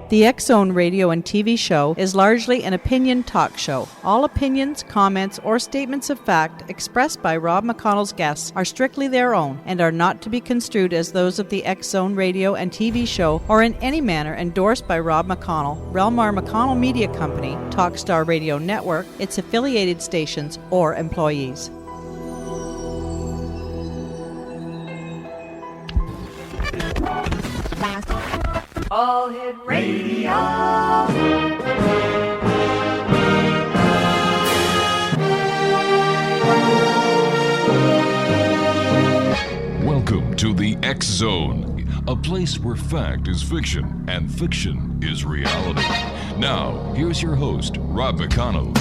The X-Zone radio and TV show is largely an opinion talk show. All opinions, comments, or statements of fact expressed by Rob McConnell's guests are strictly their own and are not to be construed as those of the X-Zone radio and TV show or in any manner endorsed by Rob McConnell, Relmar McConnell Media Company, Talkstar Radio Network, its affiliated stations, or employees. All Hit Radio. Welcome to the X-Zone, a place where fact is fiction and fiction is reality. Now, here's your host, Rob McConnell.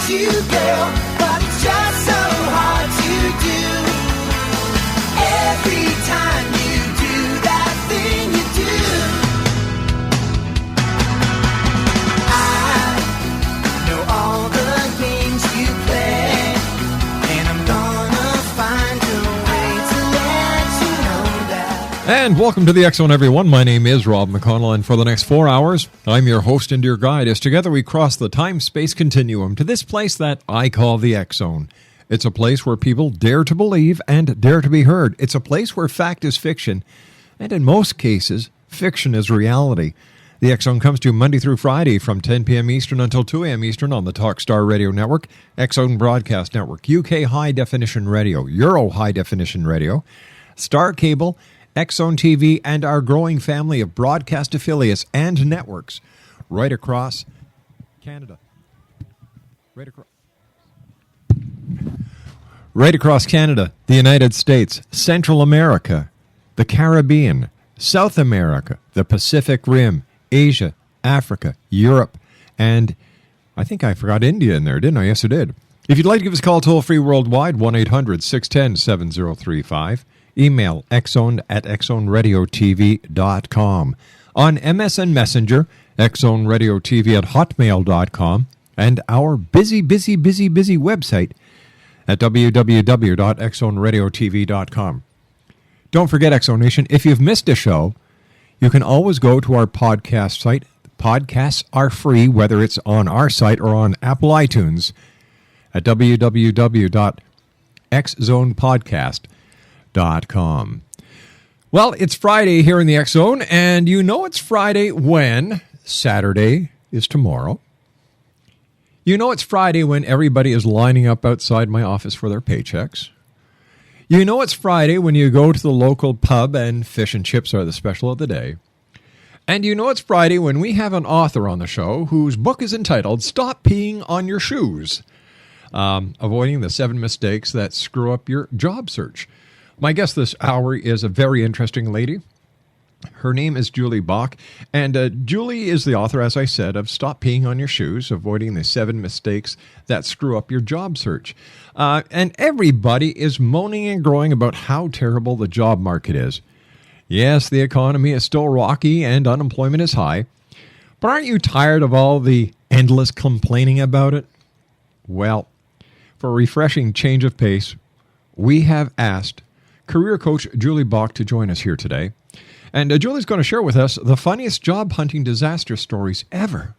You, girl, but it's just so hard to do. Every time you do that thing you do, I know all the games you play, and I'm gonna find a way to let you know that. And welcome to the X-Zone, everyone. My name is Rob McConnell, and for the next 4 hours, I'm your host and your guide as together we cross the time-space continuum to this place that I call the X-Zone. It's a place where people dare to believe and dare to be heard. It's a place where fact is fiction, and in most cases, fiction is reality. The X-Zone comes to you Monday through Friday from 10 p.m. Eastern until 2 a.m. Eastern on the Talkstar Radio Network, X-Zone Broadcast Network, UK High Definition Radio, Euro High Definition Radio, Star Cable, X-Zone TV, and our growing family of broadcast affiliates and networks right across Canada. Right across Canada, the United States, Central America, the Caribbean, South America, the Pacific Rim, Asia, Africa, Europe, and I think I forgot India in there, didn't I? Yes, I did. If you'd like to give us a call toll-free worldwide, 1-800-610-7035. Email xzone@xzoneradiotv.com. On MSN Messenger, xzoneradiotv@hotmail.com. And our busy website at www.xzoneradiotv.com. Don't forget, X-Zone Nation, if you've missed a show, you can always go to our podcast site. Podcasts are free, whether it's on our site or on Apple iTunes, at www.xzonepodcast.com. Well, it's Friday here in the X-Zone, and you know it's Friday when Saturday is tomorrow. You know it's Friday when everybody is lining up outside my office for their paychecks. You know it's Friday when you go to the local pub and fish and chips are the special of the day. And you know it's Friday when we have an author on the show whose book is entitled Stop Peeing on Your Shoes, Avoiding the 7 Mistakes That Screw Up Your Job Search. My guest this hour is a very interesting lady. Her name is Julie Bauke, and Julie is the author, as I said, of Stop Peeing on Your Shoes, Avoiding the 7 Mistakes That Screw Up Your Job Search. And everybody is moaning and groaning about how terrible the job market is. Yes, the economy is still rocky and unemployment is high, but aren't you tired of all the endless complaining about it? Well, for a refreshing change of pace, we have asked career coach Julie Bauke to join us here today. And Julie's going to share with us the funniest job hunting disaster stories ever.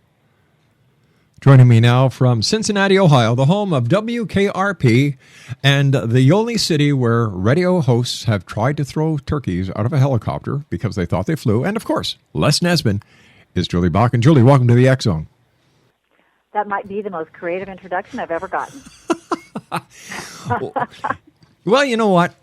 Joining me now from Cincinnati, Ohio, the home of WKRP and the only city where radio hosts have tried to throw turkeys out of a helicopter because they thought they flew. And of course, Les Nesbitt is Julie Bauke. And Julie, welcome to the X-Zone. That might be the most creative introduction I've ever gotten. Well, you know what?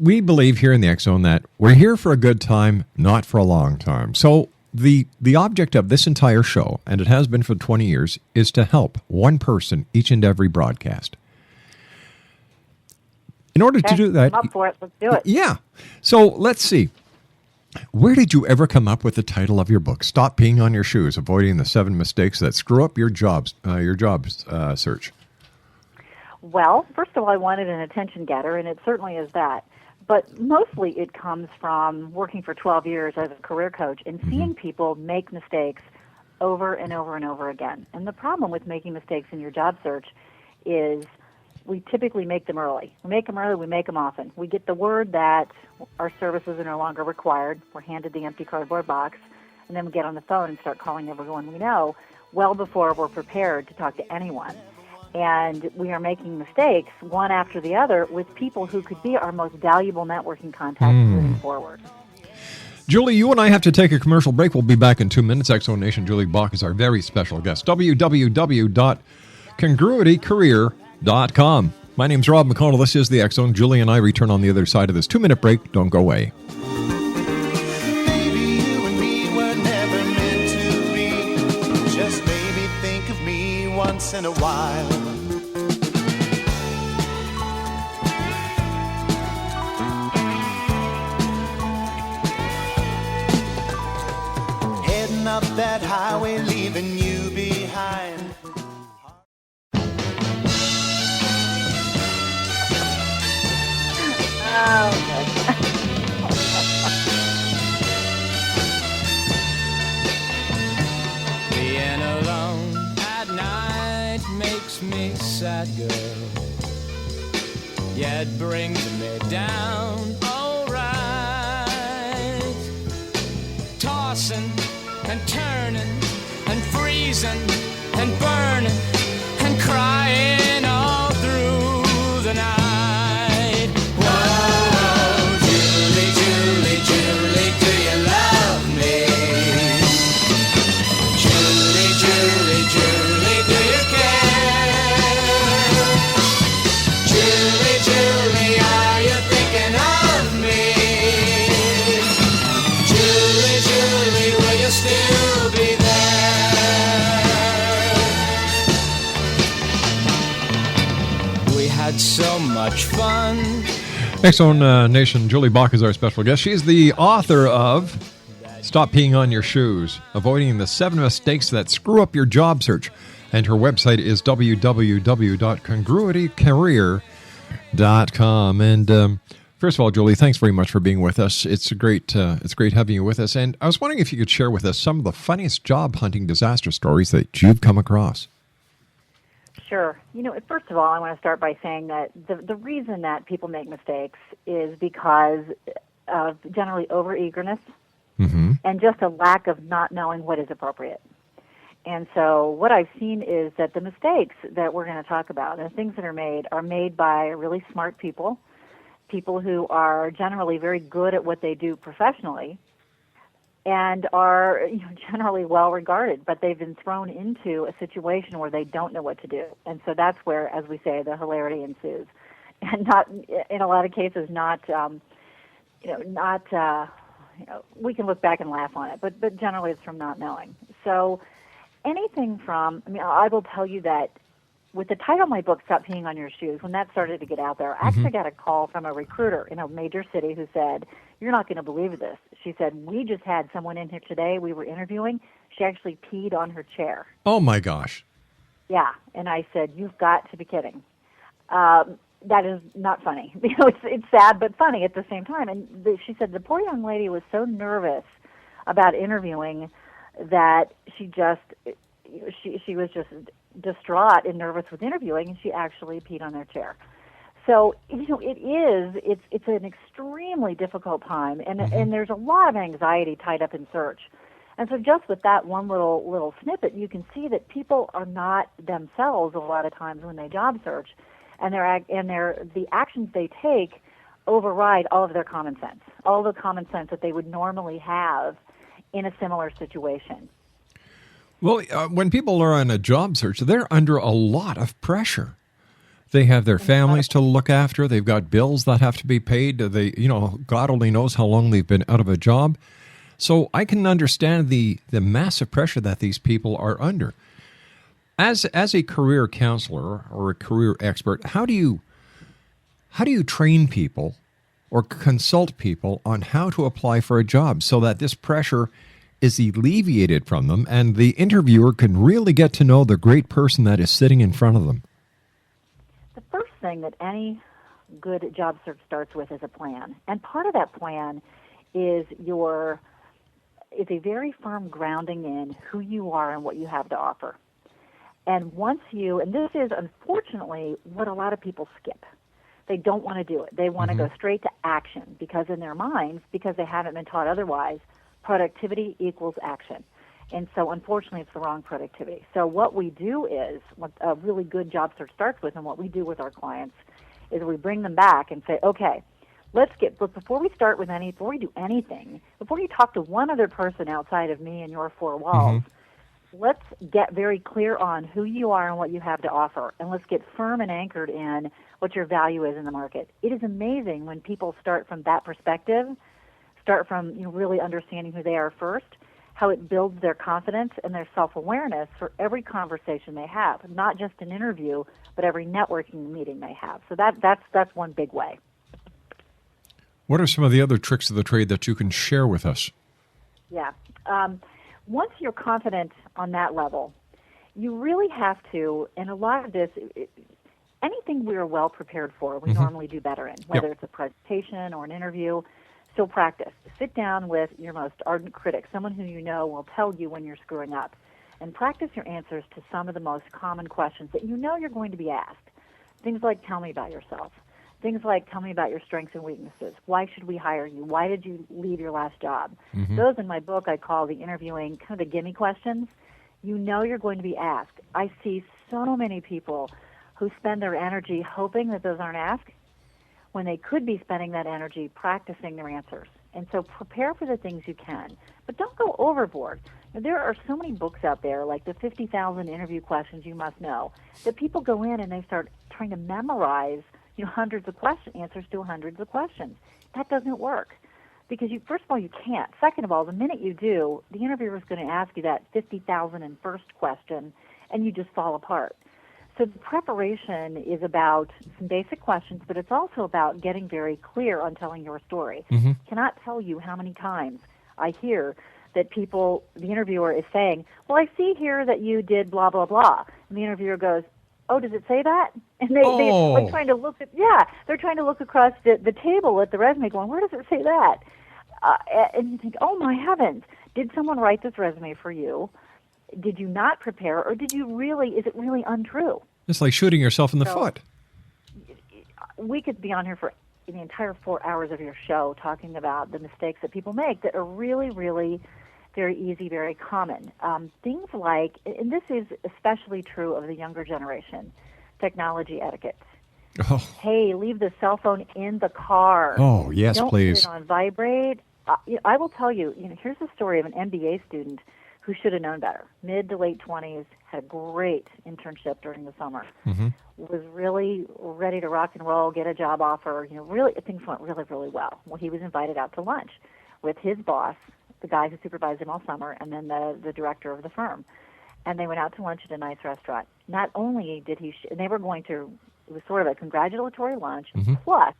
We believe here in the X-Zone that we're here for a good time, not for a long time. So the object of this entire show, and it has been for 20 years, is to help one person each and every broadcast. In order to do that, I'm up for it. Let's do it. yeah. So let's see. Where did you ever come up with the title of your book? Stop Peeing on Your Shoes: Avoiding the 7 Mistakes That Screw Up Your Jobs Search. Well, first of all, I wanted an attention getter, and it certainly is that. But mostly it comes from working for 12 years as a career coach and seeing people make mistakes over and over and over again. And the problem with making mistakes in your job search is we typically make them early. We make them early, we make them often. We get the word that our services are no longer required. We're handed the empty cardboard box, and then we get on the phone and start calling everyone we know well before we're prepared to talk to anyone. And we are making mistakes one after the other with people who could be our most valuable networking contacts moving forward. Julie, you and I have to take a commercial break. We'll be back in 2 minutes. X-Zone Nation, Julie Bauke is our very special guest. www.congruitycareer.com. My name's Rob McConnell. This is the X-Zone. Julie and I return on the other side of this 2-minute break. Don't go away. Maybe you and me were never meant to be. Just maybe think of me once in a while. Heading up that highway, leaving you behind. Being alone at night makes me sad, girl. Yeah, it brings me down, alright. Tossing and turning and freezing and burning and crying all through the night. Whoa, Julie, Julie, Julie, do you love me? Julie, Julie, Julie, do you care? Julie, Julie, are you thinking of me? Julie, Julie, will you still be there? We had so much fun. X-Zone Nation, Julie Bauke is our special guest. She's the author of Stop Peeing on Your Shoes: Avoiding the 7 Mistakes That Screw Up Your Job Search. And her website is www.congruitycareer.com. And first of all, Julie, thanks very much for being with us. It's great having you with us. And I was wondering if you could share with us some of the funniest job hunting disaster stories that you've come across. Sure. First of all, I want to start by saying that the reason that people make mistakes is because of generally overeagerness and just a lack of not knowing what is appropriate. And so what I've seen is that the mistakes that we're going to talk about, the things that are made by really smart people who are generally very good at what they do professionally, and are generally well regarded, but they've been thrown into a situation where they don't know what to do. And so that's where, as we say, the hilarity ensues. And not, in a lot of cases, we can look back and laugh on it, but generally it's from not knowing. So anything from, I will tell you that with the title of my book, Stop Peeing on Your Shoes, when that started to get out there, I actually got a call from a recruiter in a major city who said, "You're not going to believe this." She said, "We just had someone in here today we were interviewing. She actually peed on her chair." Oh, my gosh. Yeah. And I said, "You've got to be kidding." That is not funny. It's sad but funny at the same time. And she said the poor young lady was so nervous about interviewing that she was just distraught and nervous with interviewing, and she actually peed on their chair. So it's an extremely difficult time, and there's a lot of anxiety tied up in search. And so just with that one little snippet, you can see that people are not themselves a lot of times when they job search, and the actions they take override all of their common sense, all the common sense that they would normally have in a similar situation. Well, when people are on a job search, they're under a lot of pressure. They have their families to look after. They've got bills that have to be paid. God only knows how long they've been out of a job. So I can understand the massive pressure that these people are under. As a career counselor or a career expert, how do you How do you train people or consult people on how to apply for a job so that this pressure is alleviated from them and the interviewer can really get to know the great person that is sitting in front of them? The first thing that any good job search starts with is a plan. And part of that plan is a very firm grounding in who you are and what you have to offer. And and this is unfortunately what a lot of people skip. They don't want to do it. They want to go straight to action because in their minds, because they haven't been taught otherwise, productivity equals action. And so unfortunately it's the wrong productivity. So what we do is, what a really good job search starts with, and what we do with our clients is we bring them back and say, okay, before we do anything, before you talk to one other person outside of me and your four walls, let's get very clear on who you are and what you have to offer, and let's get firm and anchored in what your value is in the market. It is amazing when people start from that perspective, start from really understanding who they are first, how it builds their confidence and their self-awareness for every conversation they have, not just an interview, but every networking meeting they have. So that's one big way. What are some of the other tricks of the trade that you can share with us? Yeah. Once you're confident on that level, you really have to, and a lot of this, anything we are well prepared for, we normally do better in, whether it's a presentation or an interview. So practice. Sit down with your most ardent critic, someone who you know will tell you when you're screwing up, and practice your answers to some of the most common questions that you know you're going to be asked. Things like, tell me about yourself. Things like, tell me about your strengths and weaknesses. Why should we hire you? Why did you leave your last job? Those in my book I call the interviewing kind of the gimme questions. You know you're going to be asked. I see so many people who spend their energy hoping that those aren't asked when they could be spending that energy practicing their answers. And so prepare for the things you can, but don't go overboard. There are so many books out there, like the 50,000 interview questions you must know, that people go in and they start trying to memorize hundreds of answers to hundreds of questions. That doesn't work because first of all, you can't. Second of all, the minute you do, the interviewer is going to ask you that 50,001st question, and you just fall apart. So the preparation is about some basic questions, but it's also about getting very clear on telling your story. Cannot tell you how many times I hear that the interviewer is saying, well, I see here that you did blah, blah, blah. And the interviewer goes, oh, does it say that? And they're trying to look they're trying to look across the table at the resume going, where does it say that? And you think, oh my heavens, did someone write this resume for you? Did you not prepare, or is it really untrue? It's like shooting yourself in the foot. We could be on here for the entire 4 hours of your show talking about the mistakes that people make that are really, really very easy, very common. Things like, and this is especially true of the younger generation, technology etiquette. Oh. Hey, leave the cell phone in the car. Oh, yes, please. Don't put it on vibrate. I will tell you, here's the story of an MBA student who should have known better. Mid to late 20s, had a great internship during the summer. Was really ready to rock and roll, get a job offer. Really, things went really, really well. Well, he was invited out to lunch with his boss, the guy who supervised him all summer, and then the director of the firm. And they went out to lunch at a nice restaurant. Not only did and they were going to, it was sort of a congratulatory lunch, plus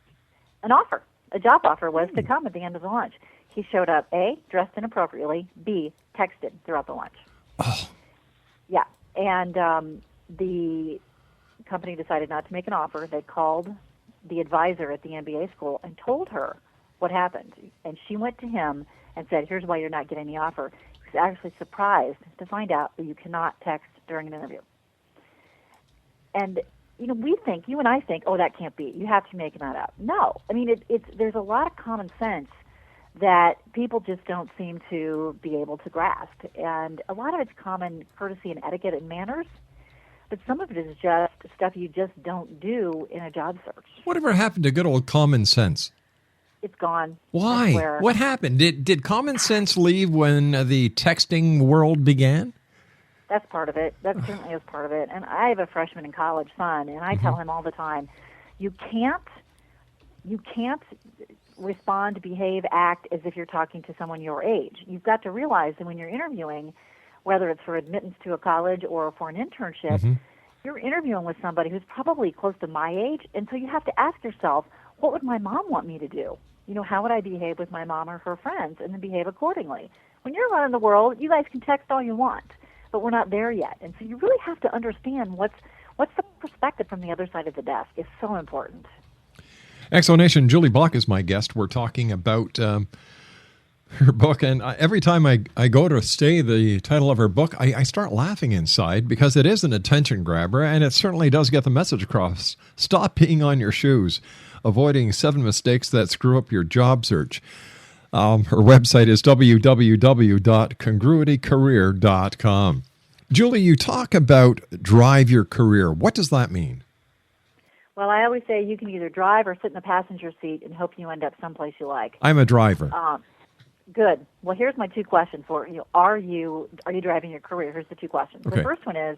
an offer. A job offer was to come at the end of the lunch. He showed up, A, dressed inappropriately, B, texted throughout the lunch. Oh. Yeah, and the company decided not to make an offer. They called the advisor at the MBA school and told her what happened. And she went to him and said, here's why you're not getting the offer. He was actually surprised to find out that you cannot text during an interview. And, you and I think, oh, that can't be. You have to make that up. No. I mean, there's a lot of common sense that people just don't seem to be able to grasp. And a lot of it's common courtesy and etiquette and manners, but some of it is just stuff you just don't do in a job search. Whatever happened to good old common sense? It's gone. Why? What happened? Did common sense leave when the texting world began? That's part of it. That certainly is part of it. And I have a freshman in college son, and I tell him all the time, you can't respond, behave, act as if you're talking to someone your age. You've got to realize that when you're interviewing, whether it's for admittance to a college or for an internship, you're interviewing with somebody who's probably close to my age, and so you have to ask yourself, what would my mom want me to do? You know, how would I behave with my mom or her friends, and then behave accordingly? When you're running the world, you guys can text all you want, but we're not there yet. And so you really have to understand what's the perspective from the other side of the desk. It's so important. Explanation, Julie Bauke is my guest. We're talking about her book, and every time I go to say the title of her book, I start laughing inside because it is an attention grabber, and it certainly does get the message across. Stop peeing on your shoes. Avoiding 7 mistakes that screw up your job search. Her website is www.congruitycareer.com. Julie, you talk about drive your career. What does that mean? Well, I always say you can either drive or sit in the passenger seat and hope you end up someplace you like. I'm a driver. Good. Well, here's my 2 questions for you. Are you driving your career? Here's the 2 questions. Okay. The first one is,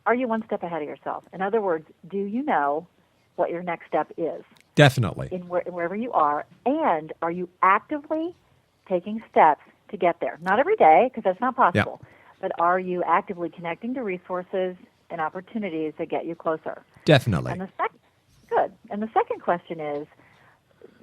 are you one step ahead of yourself? In other words, do you know what your next step is? Definitely. Wherever you are, and are you actively taking steps to get there? Not every day, because that's not possible, but are you actively connecting to resources and opportunities that get you closer? Definitely. And good. And the second question is,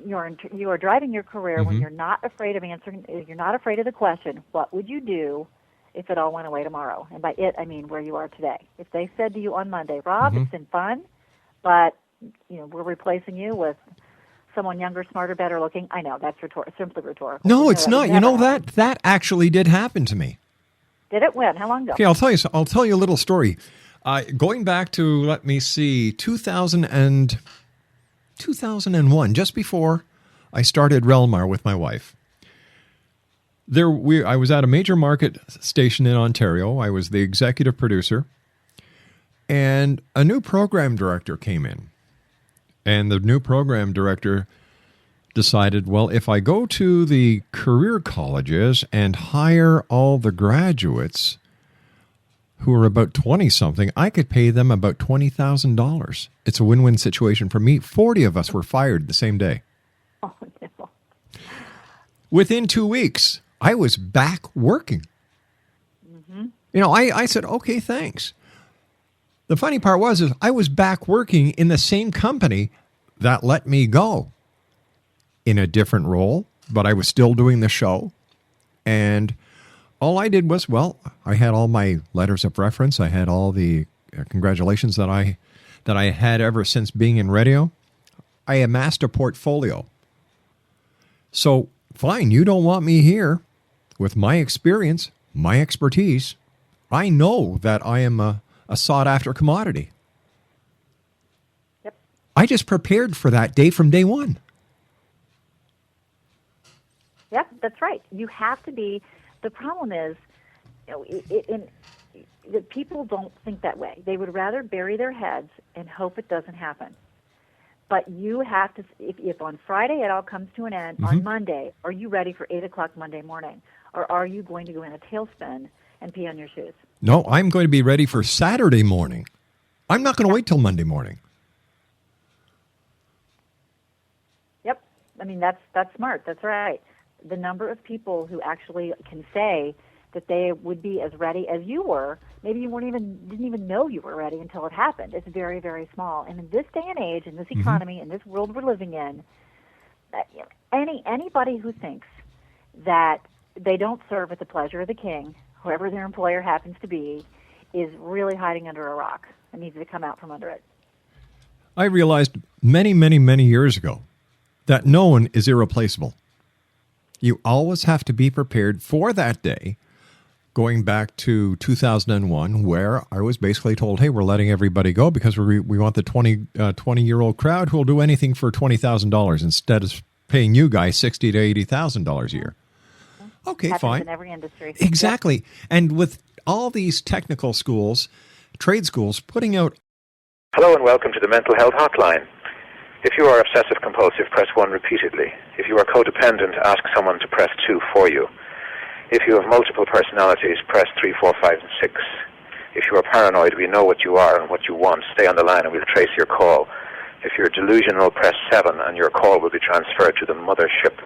you are driving your career when you're not afraid of answering. You're not afraid of the question, what would you do if it all went away tomorrow? And by it, I mean where you are today. If they said to you on Monday, Rob, it's been fun, but we're replacing you with someone younger, smarter, better looking. I know that's simply rhetorical. No, it's not. You know that actually did happen to me. Did it? When? How long ago? Okay, I'll tell you a little story. Going back to, let me see, 2001, just before I started Relmar with my wife. I was at a major market station in Ontario. I was the executive producer, and a new program director came in. And the new program director decided, well, if I go to the career colleges and hire all the graduates who are about 20-something, I could pay them about $20,000. It's a win-win situation for me. 40 of us were fired the same day. Oh, no. Within 2 weeks, I was back working. I said, okay, thanks. The funny part is I was back working in the same company that let me go in a different role, but I was still doing the show. And all I did was, I had all my letters of reference. I had all the congratulations that I had ever since being in radio. I amassed a portfolio. So, fine, you don't want me here with my experience, my expertise. I know that I am a sought-after commodity. Yep. I just prepared for that day from day one. Yep, that's right. You have to be. The problem is, that people don't think that way. They would rather bury their heads and hope it doesn't happen. But you have to. If on Friday it all comes to an end, on Monday, are you ready for 8 o'clock Monday morning, or are you going to go in a tailspin and pee on your shoes? No, I'm going to be ready for Saturday morning. I'm not going to wait till Monday morning. Yep. I mean, that's smart. That's right. The number of people who actually can say that they would be as ready as you were, maybe you didn't even know you were ready until it happened. It's very, very small. And in this day and age, in this economy, in this world we're living in, anybody who thinks that they don't serve at the pleasure of the king, whoever their employer happens to be, is really hiding under a rock and needs to come out from under it. I realized many, many, many years ago that no one is irreplaceable. You always have to be prepared for that day, going back to 2001, where I was basically told, hey, we're letting everybody go because we want the 20-year-old crowd who will do anything for $20,000 instead of paying you guys $60,000 to $80,000 a year. Okay, Happens fine. in every industry. Exactly. Yep. And with all these technical schools, trade schools, putting out... Hello and welcome to the Mental Health Hotline. If you are obsessive-compulsive, press 1 repeatedly. If you are codependent, ask someone to press 2 for you. If you have multiple personalities, press 3, 4, 5, and 6. If you are paranoid, we know what you are and what you want. Stay on the line and we'll trace your call. If you're delusional, press 7 and your call will be transferred to the mothership.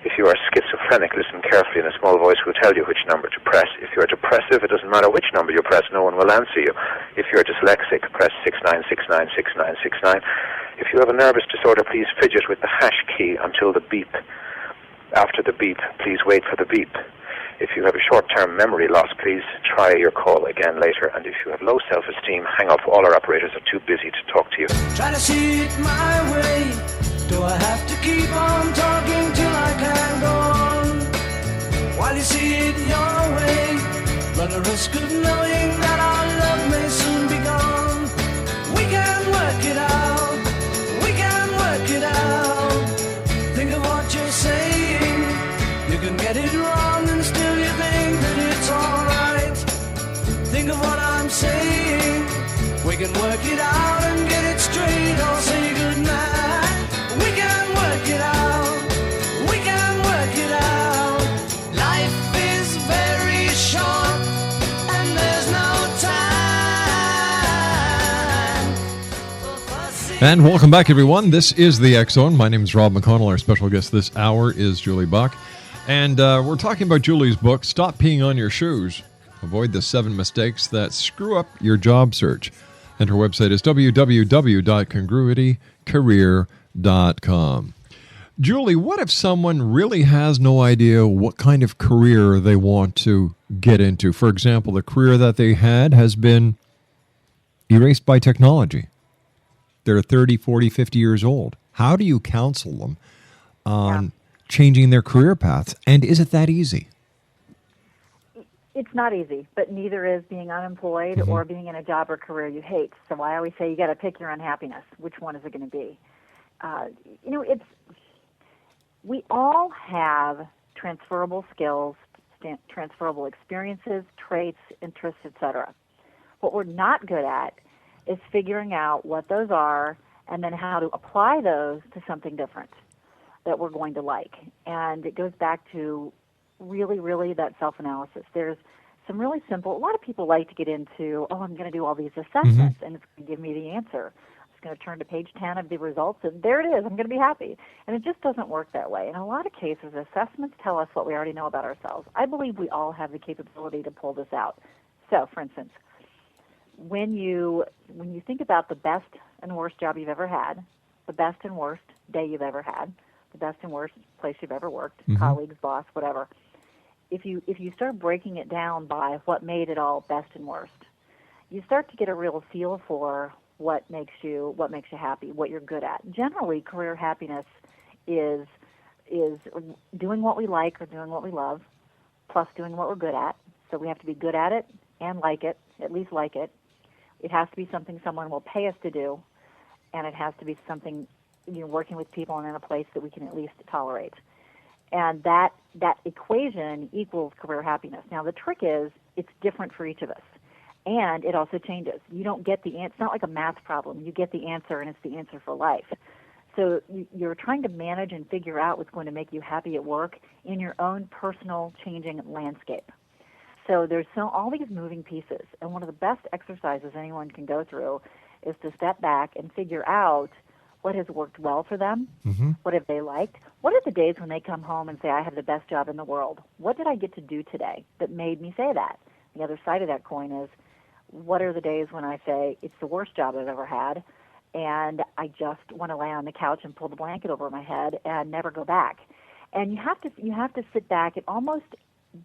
If you are schizophrenic, listen carefully and a small voice will tell you which number to press. If you are depressive, it doesn't matter which number you press, no one will answer you. If you are dyslexic, press 69696969. If you have a nervous disorder, please fidget with the hash key until the beep. After the beep, please wait for the beep. If you have a short-term memory loss, please try your call again later. And if you have low self-esteem, hang up. All our operators are too busy to talk to you. Try to see it my way. Do I have to keep on talking till I can go on? While you see it your way, run the risk of knowing that our love may soon be gone. We can work it out. We can work it out. Think of what you're saying. You can get it wrong and still you think that it's alright. Think of what I'm saying. We can work it out and get it straight or say goodnight. We can work it out. We can work it out. Life is very short and there's no time for fussing. And welcome back, everyone. This is the X Zone. My name is Rob McConnell. Our special guest this hour is Julie Bauke. And we're talking about Julie's book, Stop Peeing on Your Shoes. Avoid the 7 mistakes that screw up your job search. And her website is www.congruitycareer.com. Julie, what if someone really has no idea what kind of career they want to get into? For example, the career that they had has been erased by technology. They're 30, 40, 50 years old. How do you counsel them on changing their career paths? And is it that easy? It's not easy, but neither is being unemployed or being in a job or career you hate. So I always say you got to pick your unhappiness. Which one is it going to be? We all have transferable skills, transferable experiences, traits, interests, etc. What we're not good at is figuring out what those are and then how to apply those to something different that we're going to like. And it goes back to really that self-analysis. There's some really simple, a lot of people like to get into, I'm going to do all these assessments and it's going to give me the answer. I'm just going to turn to page 10 of the results and there it is, I'm going to be happy. And it just doesn't work that way. In a lot of cases, assessments tell us what we already know about ourselves. I believe we all have the capability to pull this out. So, for instance, when you think about the best and worst job you've ever had, the best and worst day you've ever had, the best and worst place you've ever worked, colleagues, boss, whatever. If you start breaking it down by what made it all best and worst, you start to get a real feel for what makes you happy, what you're good at. Generally, career happiness is doing what we like or doing what we love, plus doing what we're good at. So we have to be good at it and like it, at least like it. It has to be something someone will pay us to do, and it has to be something working with people and in a place that we can at least tolerate. And that equation equals career happiness. Now, the trick is it's different for each of us, and it also changes. You don't get the answer. It's not like a math problem. You get the answer, and it's the answer for life. So you're trying to manage and figure out what's going to make you happy at work in your own personal changing landscape. So there's all these moving pieces, and one of the best exercises anyone can go through is to step back and figure out what has worked well for them, what have they liked, what are the days when they come home and say, I have the best job in the world? What did I get to do today that made me say that? The other side of that coin is, what are the days when I say, it's the worst job I've ever had, and I just want to lay on the couch and pull the blanket over my head and never go back? And you have to sit back and almost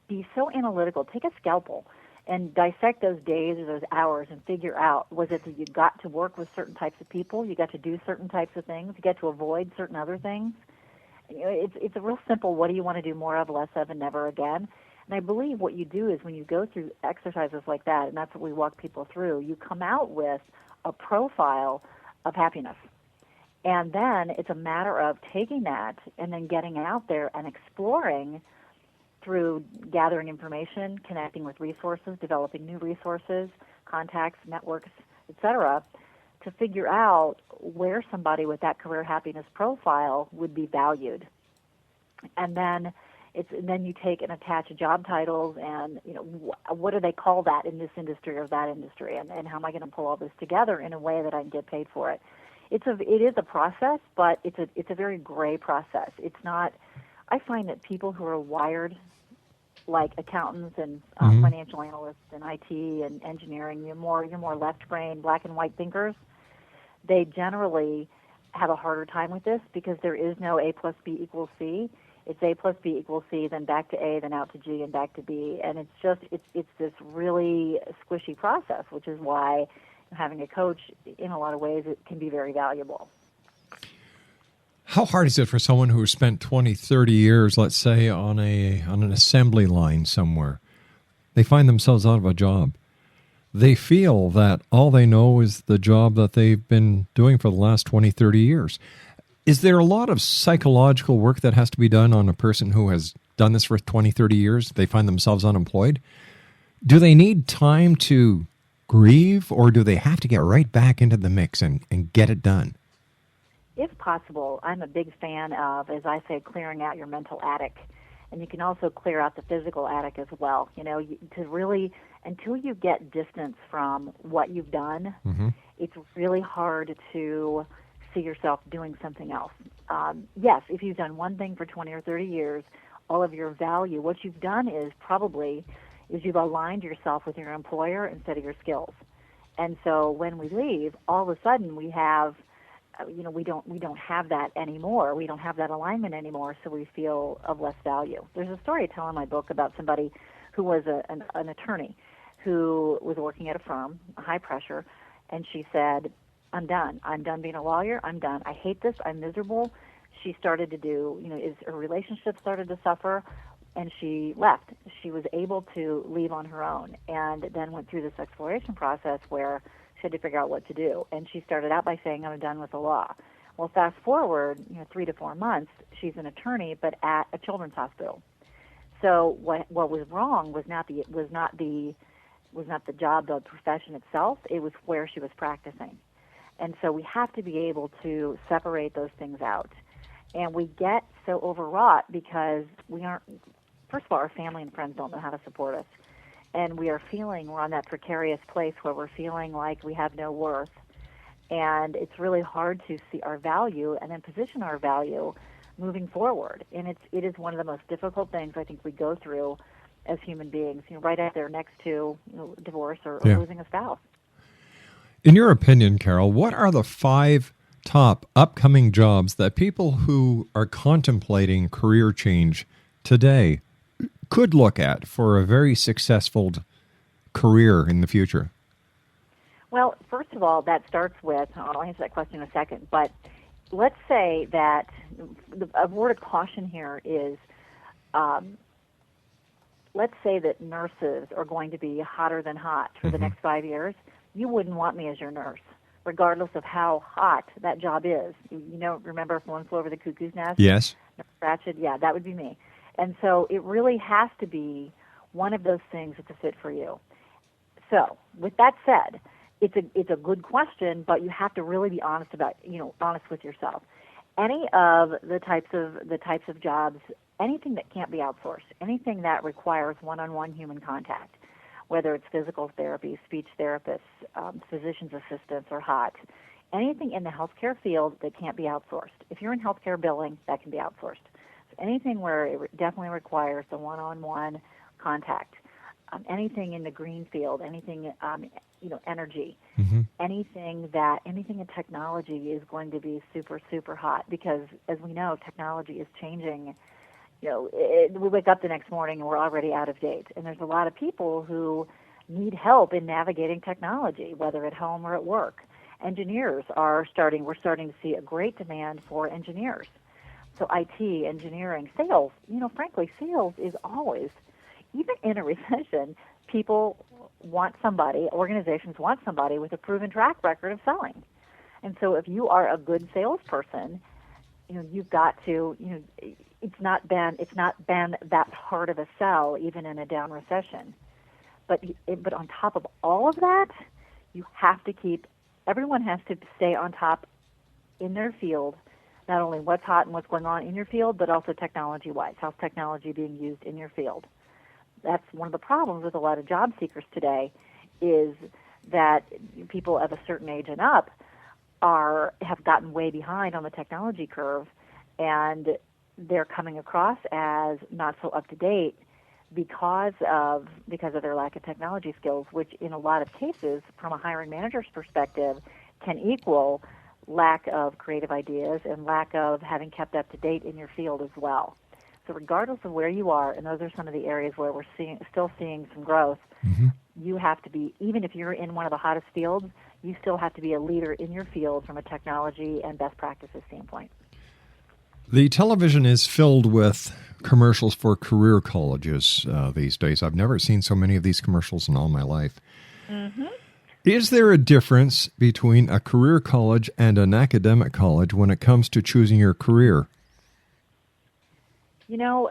be so analytical. Take a scalpel and dissect those days or those hours and figure out, was it that you got to work with certain types of people, you got to do certain types of things, you got to avoid certain other things? It's a real simple, what do you want to do more of, less of, and never again? And I believe what you do is when you go through exercises like that, and that's what we walk people through, you come out with a profile of happiness. And then it's a matter of taking that and then getting out there and exploring through gathering information, connecting with resources, developing new resources, contacts, networks, etc., to figure out where somebody with that career happiness profile would be valued. And then you take and attach job titles and, what do they call that in this industry or that industry, and how am I going to pull all this together in a way that I can get paid for it? It is a process, but it's a very gray process. It's not I find that people who are wired like accountants and financial analysts and IT and engineering, you're more left brain, black and white thinkers, they generally have a harder time with this because there is no A plus B equals C. It's A plus B equals C, then back to A, then out to G, and back to B. And it's this really squishy process, which is why having a coach, in a lot of ways, it can be very valuable. How hard is it for someone who spent 20, 30 years, let's say, on an assembly line somewhere? They find themselves out of a job. They feel that all they know is the job that they've been doing for the last 20, 30 years. Is there a lot of psychological work that has to be done on a person who has done this for 20, 30 years? They find themselves unemployed. Do they need time to grieve, or do they have to get right back into the mix and get it done? If possible, I'm a big fan of, as I say, clearing out your mental attic. And you can also clear out the physical attic as well. You know, to really, until you get distance from what you've done, it's really hard to see yourself doing something else. Yes, if you've done one thing for 20 or 30 years, all of your value, what you've done is you've aligned yourself with your employer instead of your skills. And so when we leave, all of a sudden we have, we don't have that anymore. We don't have that alignment anymore, so we feel of less value. There's a story I tell in my book about somebody who was an attorney who was working at a firm, high pressure, and she said, I'm done. I'm done being a lawyer. I'm done. I hate this. I'm miserable. She started to her relationship started to suffer, and she left. She was able to leave on her own, and then went through this exploration process where she had to figure out what to do. And she started out by saying, I'm done with the law. Well, fast forward, 3 to 4 months, she's an attorney, but at a children's hospital. So what was wrong was not the job, the profession itself. It was where she was practicing. And so we have to be able to separate those things out. And we get so overwrought because first of all, our family and friends don't know how to support us. And we're on that precarious place where we're feeling like we have no worth. And it's really hard to see our value and then position our value moving forward. And it is one of the most difficult things I think we go through as human beings, right out there next to divorce or losing a spouse. In your opinion, Carol, what are the 5 top upcoming jobs that people who are contemplating career change today could look at for a very successful career in the future? Well, first of all, that starts with, I'll answer that question in a second, but let's say that a word of caution here is, let's say that nurses are going to be hotter than hot for the next 5 years. You wouldn't want me as your nurse, regardless of how hot that job is. Remember One Flew Over the Cuckoo's Nest? Yes. Ratchet? Yeah, that would be me. And so it really has to be one of those things that's a fit for you. So with that said, it's a good question, but you have to really be honest with yourself. Any of the types of jobs, anything that can't be outsourced, anything that requires one-on-one human contact, whether it's physical therapy, speech therapists, physician's assistants, or HOT, anything in the healthcare field that can't be outsourced. If you're in healthcare billing, that can be outsourced. So anything where it definitely requires the one-on-one contact, anything in the green field, anything, energy, anything in technology is going to be super, super hot because, as we know, technology is changing. We wake up the next morning and we're already out of date. And there's a lot of people who need help in navigating technology, whether at home or at work. Engineers we're starting to see a great demand for engineers. So IT, engineering, sales, frankly, sales is always, even in a recession, organizations want somebody with a proven track record of selling. And so if you are a good salesperson, you've got to, it's not been that hard of a sell even in a down recession. But on top of all of that, everyone has to stay on top in their field, not only what's hot and what's going on in your field, but also technology-wise. How's technology being used in your field? That's one of the problems with a lot of job seekers today is that people of a certain age and up have gotten way behind on the technology curve, and they're coming across as not so up to date because of their lack of technology skills, which in a lot of cases, from a hiring manager's perspective, can equal lack of creative ideas and lack of having kept up to date in your field as well. So regardless of where you are, and those are some of the areas where we're still seeing some growth, you have to be, even if you're in one of the hottest fields, you still have to be a leader in your field from a technology and best practices standpoint. The television is filled with commercials for career colleges these days. I've never seen so many of these commercials in all my life. Is there a difference between a career college and an academic college when it comes to choosing your career? You know,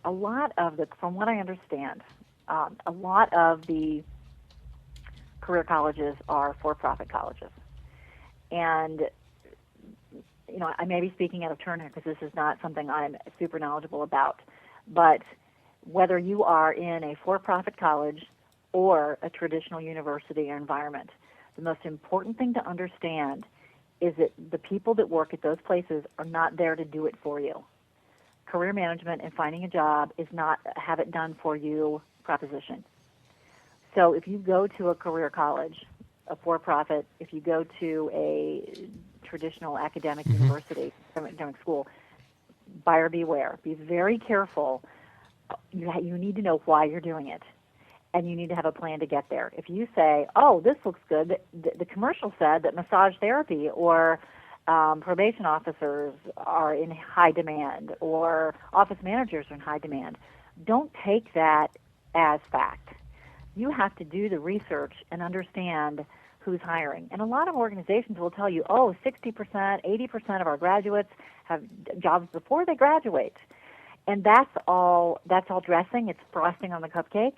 a lot of from what I understand, a lot of the career colleges are for-profit colleges. And, you know, I may be speaking out of turn here because this is not something I'm super knowledgeable about. But whether you are in a for-profit college or a traditional university or environment, the most important thing to understand is that the people that work at those places are not there to do it for you. Career management and finding a job is not a have it done for you proposition. So if you go to a career college, a for-profit, if you go to a traditional academic university, academic school, buyer beware. Be very careful. You need to know why you're doing it, and you need to have a plan to get there. If you say, oh, this looks good, the commercial said that massage therapy or probation officers are in high demand or office managers are in high demand, don't take that as fact. You have to do the research and understand who's hiring. And a lot of organizations will tell you, oh, 60%, 80% of our graduates have jobs before they graduate. And that's all dressing. It's frosting on the cupcake.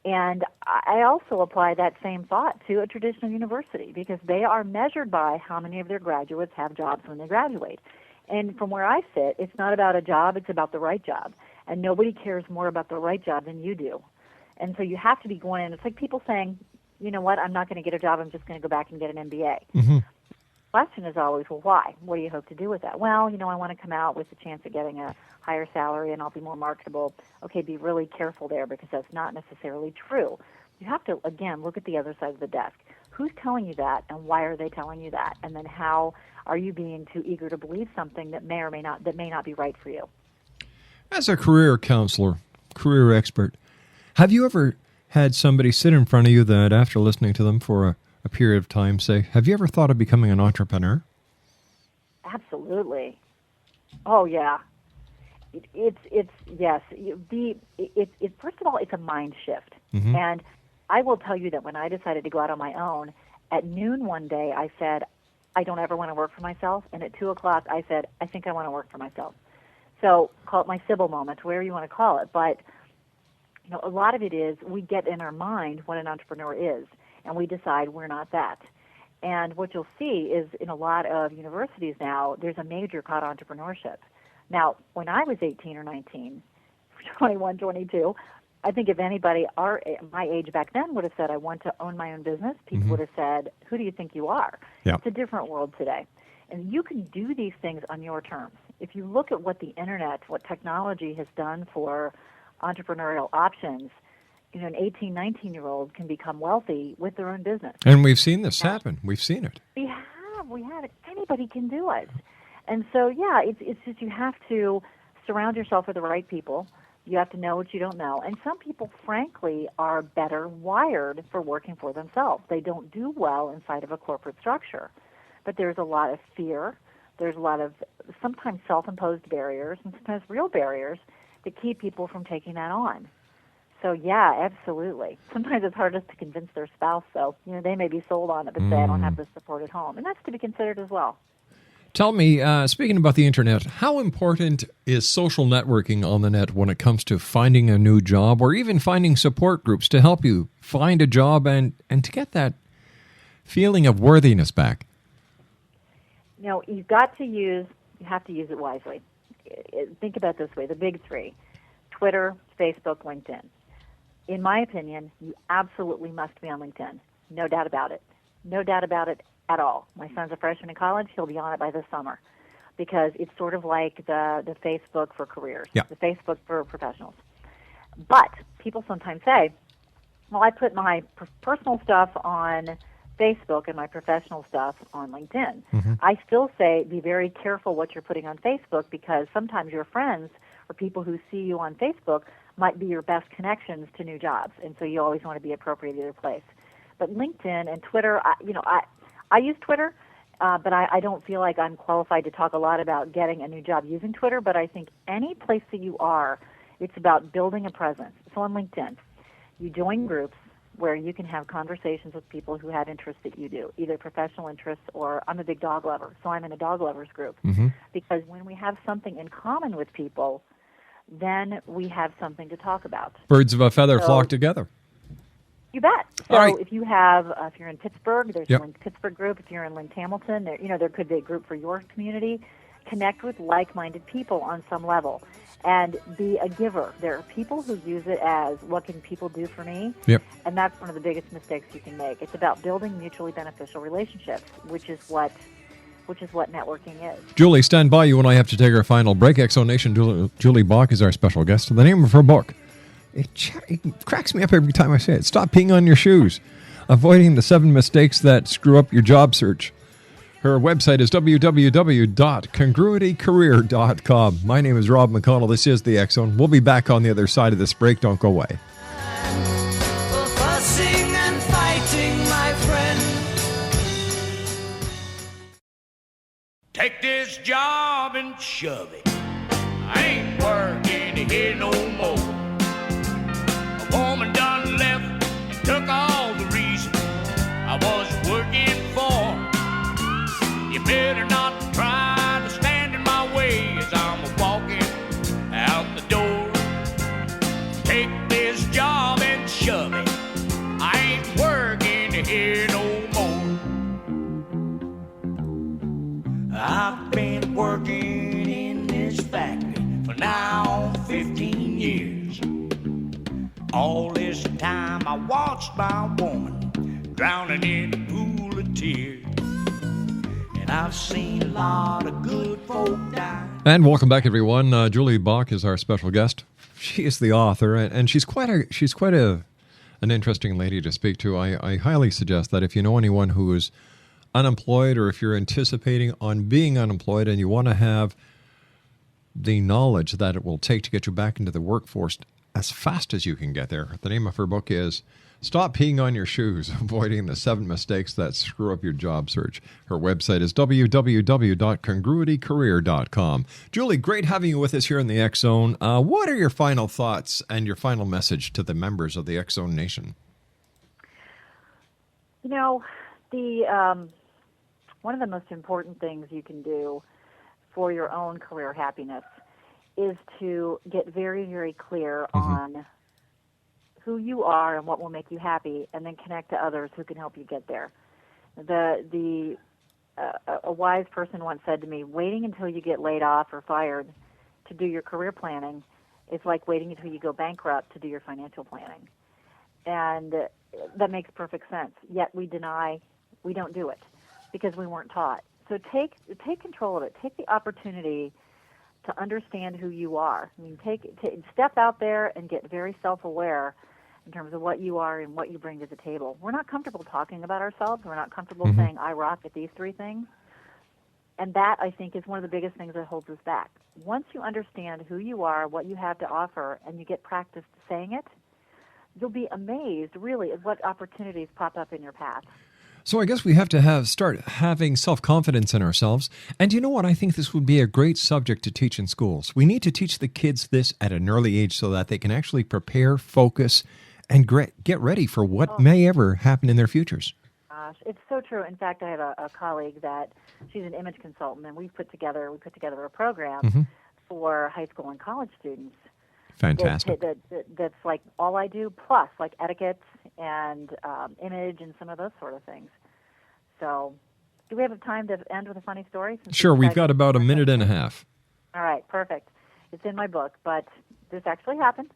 And I also apply that same thought to a traditional university because they are measured by how many of their graduates have jobs when they graduate. And from where I sit, it's not about a job, it's about the right job. And nobody cares more about the right job than you do. And so you have to be going in. It's like people saying, you know what, I'm not going to get a job, I'm just going to go back and get an MBA. The question is always, well, why? What do you hope to do with that? Well, you know, I want to come out with the chance of getting a higher salary and I'll be more marketable. Okay, be really careful there because that's not necessarily true. You have to, again, look at the other side of the desk. Who's telling you that and why are they telling you that? And then how are you being too eager to believe something that may or may not be right for you? As a career counselor, career expert, have you ever had somebody sit in front of you that after listening to them for a period of time say, have you ever thought of becoming an entrepreneur? Absolutely. Oh, yeah. It's yes. First of all, it's a mind shift. And I will tell you that when I decided to go out on my own, at noon one day I said, I don't ever want to work for myself. And at 2 o'clock I said, I think I want to work for myself. So call it my Sybil moment, whatever you want to call it. But you know, a lot of it is we get in our mind what an entrepreneur is, and we decide we're not that. And what you'll see is in a lot of universities now, there's a major called entrepreneurship. Now, when I was 18 or 19, 21, 22, I think if anybody my age back then would have said, I want to own my own business, people would have said, who do you think you are? Yep. It's a different world today. And you can do these things on your terms. If you look at what the Internet, what technology has done for entrepreneurial options, you know, an 18, 19-year-old can become wealthy with their own business. And we've seen this happen. We've seen it. We have it. Anybody can do it. And so, yeah, it's just you have to surround yourself with the right people. You have to know what you don't know. And some people, frankly, are better wired for working for themselves. They don't do well inside of a corporate structure. But there's a lot of fear. There's a lot of sometimes self-imposed barriers and sometimes real barriers that keep people from taking that on. So, yeah, absolutely. Sometimes it's hardest to convince their spouse, though. You know, they may be sold on it, but say, I don't have the support at home. And that's to be considered as well. Tell me, speaking about the Internet, how important is social networking on the net when it comes to finding a new job or even finding support groups to help you find a job and to get that feeling of worthiness back? You know, you have to use it wisely. Think about it this way, the big three, Twitter, Facebook, LinkedIn. In my opinion, you absolutely must be on LinkedIn. No doubt about it. No doubt about it at all. My son's a freshman in college. He'll be on it by this summer. because it's sort of like the Facebook for careers, Yeah. the Facebook for professionals. But people sometimes say, well, I put my personal stuff on Facebook and my professional stuff on LinkedIn. I still say be very careful what you're putting on Facebook, because sometimes your friends or people who see you on Facebook might be your best connections to new jobs, and so you always want to be appropriate either place. But LinkedIn and Twitter, I use Twitter, but I don't feel like I'm qualified to talk a lot about getting a new job using Twitter, but I think any place that you are, it's about building a presence. So on LinkedIn, you join groups where you can have conversations with people who have interests that you do, either professional interests or I'm a big dog lover, so I'm in a dog lovers group. Because when we have something in common with people, then we have something to talk about. Birds of a feather So- flock together. You bet. So All right. if you have, if you're in Pittsburgh, there's Yep. a Link Pittsburgh group. If you're in Link Hamilton, there could be a group for your community. Connect with like-minded people on some level, and be a giver. There are people who use it as, what can people do for me? Yep. And that's one of the biggest mistakes you can make. It's about building mutually beneficial relationships, which is what networking is. Julie, stand by. You and I have to take our final break. Exo Nation, Julie Bauke is our special guest. The name of her book, it cracks me up every time I say it. Stop peeing on your shoes. Avoiding the 7 mistakes that screw up your job search. Her website is www.congruitycareer.com. My name is Rob McConnell. This is the X Zone. We'll be back on the other side of this break. Don't go away. Fussing and fighting, my friend. Take this job and shove it. I ain't working here no more. A woman done left and took all the reason I was working for. You better not try to stand in my way as I'm walking out the door. Take this job and shove it. I ain't working here no more. I've been working in this factory for now 15 years. All this time I watched my woman drowning in a pool of tears. And I've seen a lot of good folk die. And welcome back, everyone. Julie Bauke is our special guest. She is the author, and she's quite an interesting lady to speak to. I highly suggest that if you know anyone who is unemployed, or if you're anticipating on being unemployed and you want to have the knowledge that it will take to get you back into the workforce as fast as you can get there, the name of her book is Stop Peeing on Your Shoes, Avoiding the 7 Mistakes That Screw Up Your Job Search. Her website is www.congruitycareer.com. Julie, great having you with us here in the X Zone. What are your final thoughts and your final message to the members of the X Zone Nation? One of the most important things you can do for your own career happiness is to get very, very clear on who you are and what will make you happy, and then connect to others who can help you get there. A wise person once said to me, waiting until you get laid off or fired to do your career planning is like waiting until you go bankrupt to do your financial planning. And that makes perfect sense. Yet we don't do it because we weren't taught. So take control of it. Take the opportunity to understand who you are. I mean, step out there and get very self-aware in terms of what you are and what you bring to the table. We're not comfortable talking about ourselves. We're not comfortable saying, I rock at these 3 things. And that, I think, is one of the biggest things that holds us back. Once you understand who you are, what you have to offer, and you get practice saying it, you'll be amazed, really, at what opportunities pop up in your path. So I guess we have to start having self-confidence in ourselves. And you know what? I think this would be a great subject to teach in schools. We need to teach the kids this at an early age so that they can actually prepare, focus, and get ready for what may ever happen in their futures. Gosh, it's so true. In fact, I have a colleague that she's an image consultant, and we put together a program for high school and college students. Fantastic. That's like all I do, plus like etiquette and image and some of those sort of things. So, do we have time to end with a funny story? Sure, we've got about a minute and a half. All right, perfect. It's in my book, but this actually happened.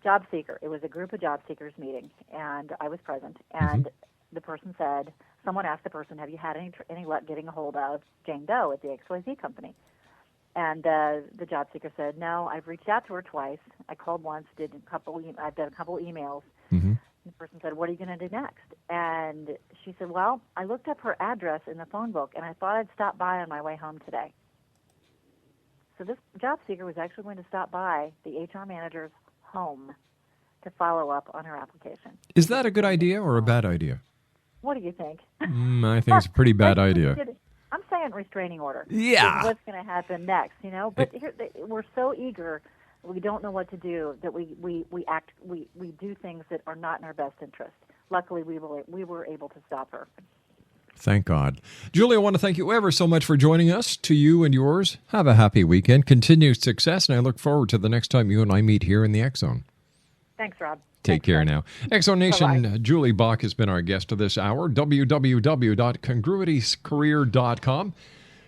Job seeker. It was a group of job seekers meeting, and I was present. And the person said, someone asked the person, have you had any luck getting a hold of Jane Doe at the XYZ company? And the job seeker said, no, I've reached out to her twice. I called once, I've done a couple emails. Mm-hmm. The person said, what are you going to do next? And she said, well, I looked up her address in the phone book, and I thought I'd stop by on my way home today. So this job seeker was actually going to stop by the HR manager's home to follow up on her application. Is that a good idea or a bad idea? What do you think? I think it's a pretty bad idea. I'm saying restraining order. Yeah. Is what's going to happen next, you know? But here, we're so eager, we don't know what to do, that we do things that are not in our best interest. Luckily, we were able to stop her. Thank God. Julie, I want to thank you ever so much for joining us. To you and yours, have a happy weekend, continued success, and I look forward to the next time you and I meet here in the X Zone. Thanks, Rob. Take care now. X Zone Nation, Bye-bye. Julie Bauke has been our guest of this hour, www.congruitiescareer.com.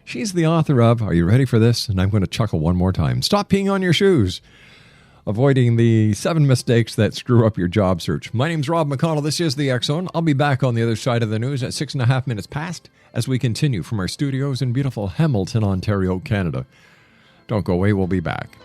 She's the author of, are you ready for this? And I'm going to chuckle one more time. Stop Peeing on Your Shoes. Avoiding the 7 mistakes that screw up your job search. My name's Rob McConnell. This is the X Zone. I'll be back on the other side of the news at 6.5 minutes past as we continue from our studios in beautiful Hamilton, Ontario, Canada. Don't go away. We'll be back.